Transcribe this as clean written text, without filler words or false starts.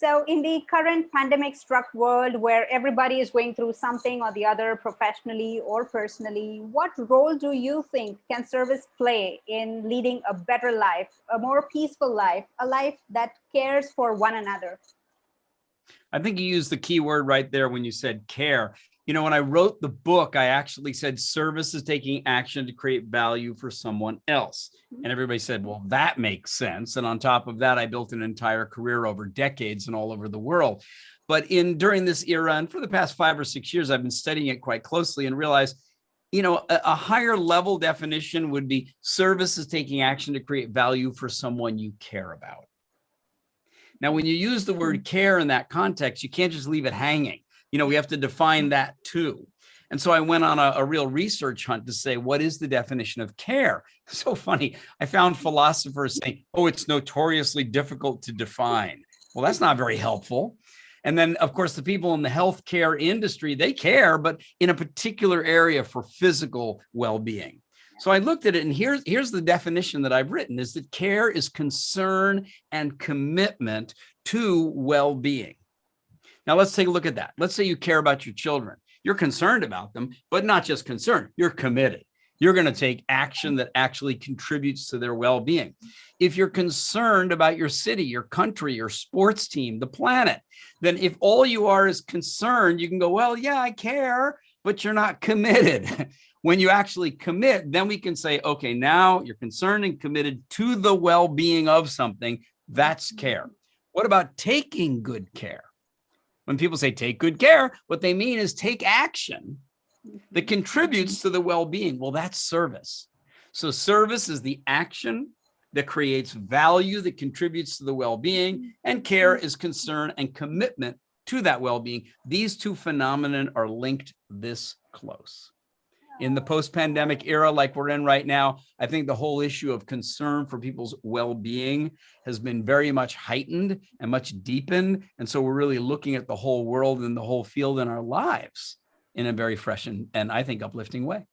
So in the current pandemic struck world where everybody is going through something or the other professionally or personally, what role do you think can service play in leading a better life, a more peaceful life, a life that cares for one another? I think you used the key word right there when you said care. You know, when I wrote the book, I actually said service is taking action to create value for someone else. And everybody said, well, that makes sense. And on top of that, I built an entire career over decades and all over the world. But during this era, and for the past 5 or 6 years, I've been studying it quite closely and realized, a higher level definition would be service is taking action to create value for someone you care about. Now, when you use the word care in that context, you can't just leave it hanging. We have to define that too. And so I went on a real research hunt to say, what is the definition of care? So funny. I found philosophers saying, oh, it's notoriously difficult to define. Well, that's not very helpful. And then, of course, the people in the healthcare industry, they care, but in a particular area for physical well-being. So I looked at it, and here's the definition that I've written, is that care is concern and commitment to well-being. Now, let's take a look at that. Let's say you care about your children. You're concerned about them, but not just concerned. You're committed. You're going to take action that actually contributes to their well-being. If you're concerned about your city, your country, your sports team, the planet, then if all you are is concerned, you can go, well, yeah, I care, but you're not committed. When you actually commit, then we can say, okay, now you're concerned and committed to the well-being of something. That's care. What about taking good care? When people say take good care, what they mean is take action that contributes to the well-being. Well, that's service. So service is the action that creates value that contributes to the well-being, and care is concern and commitment to that well-being. These two phenomena are linked this close. In the post-pandemic era like we're in right now, I think the whole issue of concern for people's well-being has been very much heightened and much deepened. And so we're really looking at the whole world and the whole field in our lives in a very fresh and I think uplifting way.